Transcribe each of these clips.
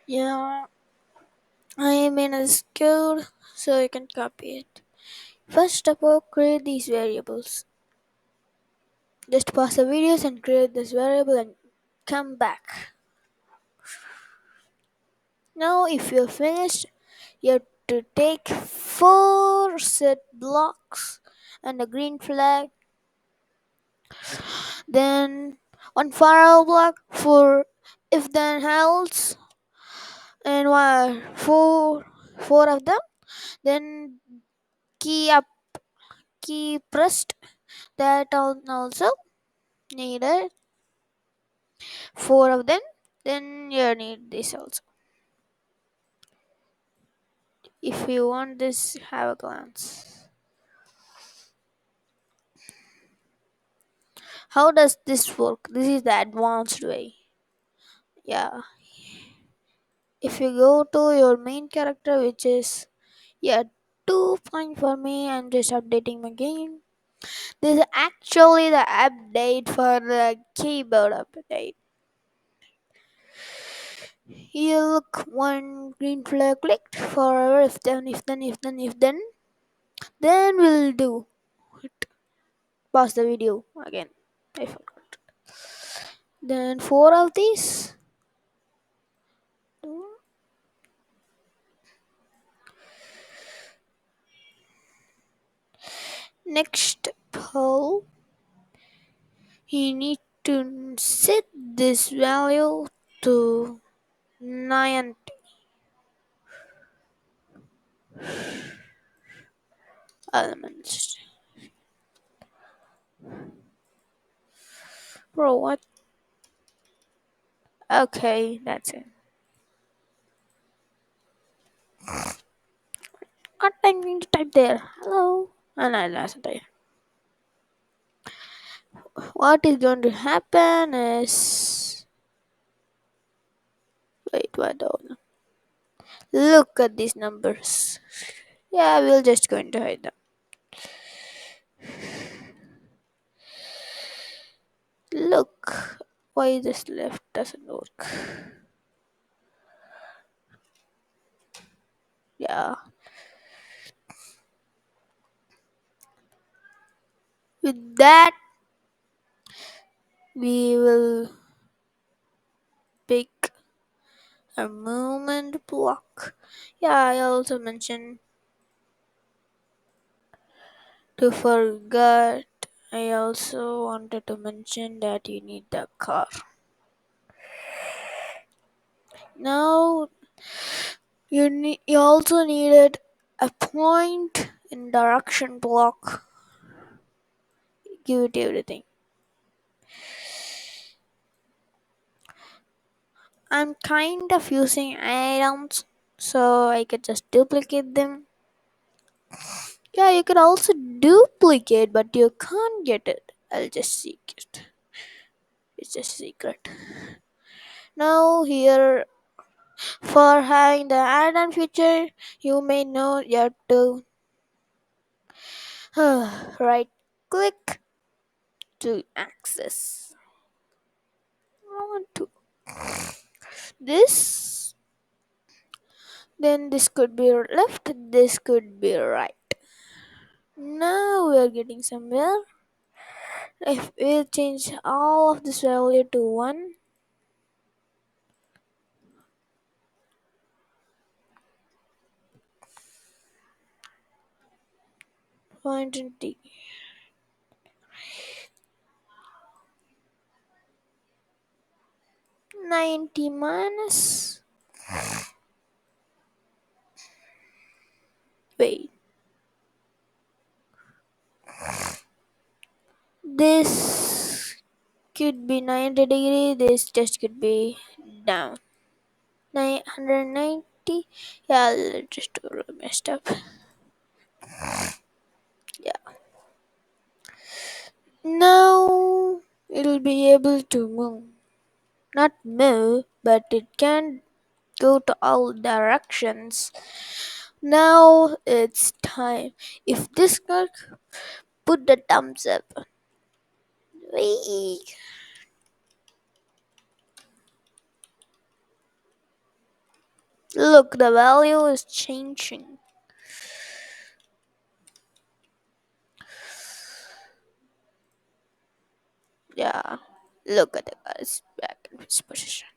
Yeah, I am in a code so you can copy it. First step up, create these variables. Just pause the videos and create this variable and come back. Now if you're finished, you have to take 4 set blocks and a green flag, then one for block for if then else, and four of them, then key up key pressed, that also needed 4 of them, then you need this also. If you want this, have a glance. How does this work? This is the advanced way. Yeah, if you go to your main character, which is, yeah, 2 point for me, I'm just updating my game. This is actually the update for the keyboard update. You look one green flag clicked for if then we'll do it. Pause the video again. I forgot. Then 4 of these. Next poll, you need to set this value to 9 elements. Bro, what? Okay, that's it. What I'm going to type there? Hello. And I last type. What is going to happen is, wait, what? Look at these numbers. Yeah, we're just going to hide them. Look, why this left doesn't work. Yeah, with that, we will pick a movement block. Yeah, I also mentioned to forget. I also wanted to mention that you need the car. Now you also needed a point in direction block. Give it everything. I'm kind of using items so I could just duplicate them. Yeah, you could also duplicate, but you can't get it. I'll just seek it. It's just secret. Now here, for having the add-on feature, you may know you have to right click to access. I want to this. Then this could be left. This could be right. Now we are getting somewhere. If we change all of this value to 1, point in t, 90 minus, wait, this could be 90 degree, this just could be down 990. Yeah, let's just do a little messed up. Yeah, now it'll be able to move, not move, but it can go to all directions. Now it's time. If this work, put the thumbs up. Whee! Look, the value is changing. Yeah. Look at the guy's back in his position.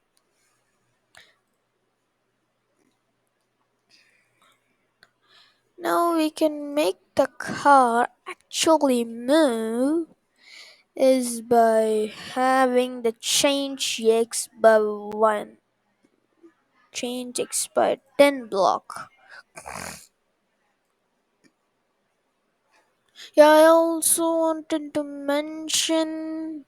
Now we can make the car actually move is by having the change x by 1, change x by 10 block. Yeah, I also wanted to mention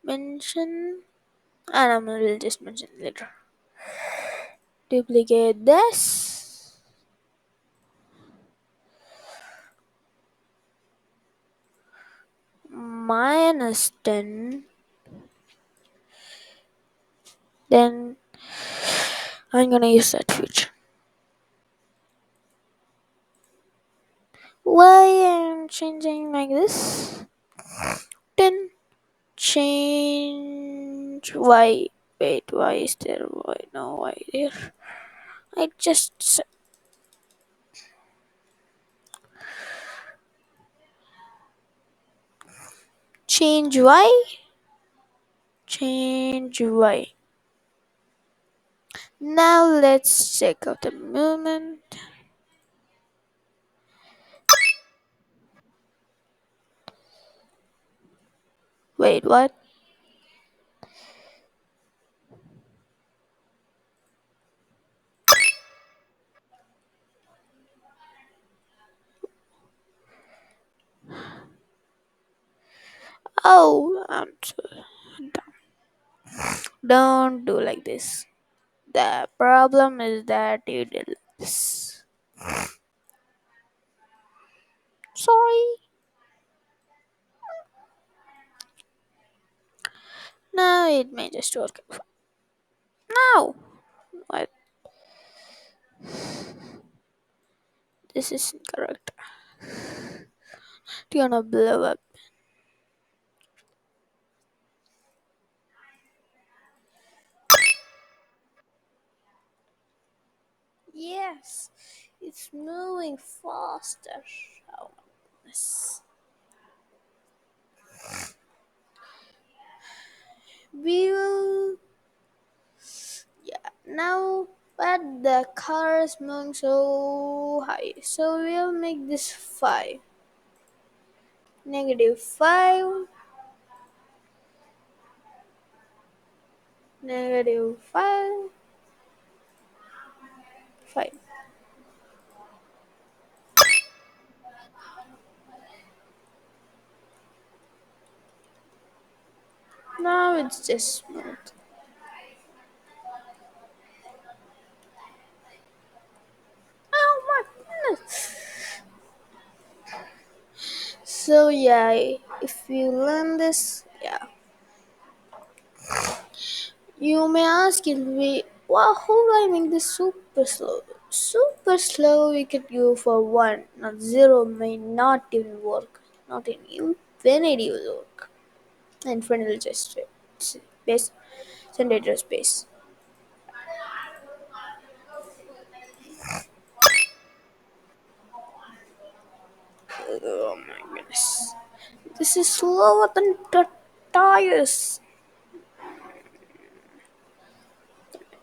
and will just mention later. Duplicate this minus 10, then I'm gonna use that feature. Why I'm changing like this? Then change y. Wait, why is there y? No y there. I just change y. Change y. Now let's check out the movement. Wait, what? Oh, I'm so dumb. Don't do like this. The problem is that you did this. Sorry. Now it may just work. No. What? This is incorrect. You're gonna blow up. Yes, it's moving faster. Oh my goodness. We will. Yeah, now, but the car is moving so high. So we'll make this 5. Negative 5. Negative 5. 5. Now it's just smooth. Oh my goodness. So yeah, if you learn this, yeah, you may ask it we wow, how do I make this super slow? Super slow we could go for 1, not 0 may not even work. Not in infinity will work. Infinity just space generator space. Oh my goodness. This is slower than the tires.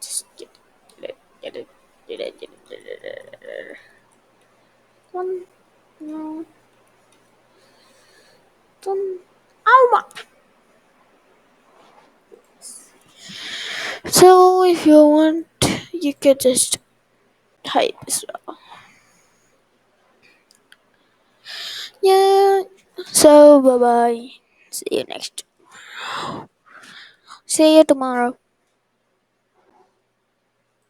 Just get it, get it. One, no, one. Oh my. So if you want, you could just hide this well. Yeah. So bye bye. See you next. See you tomorrow.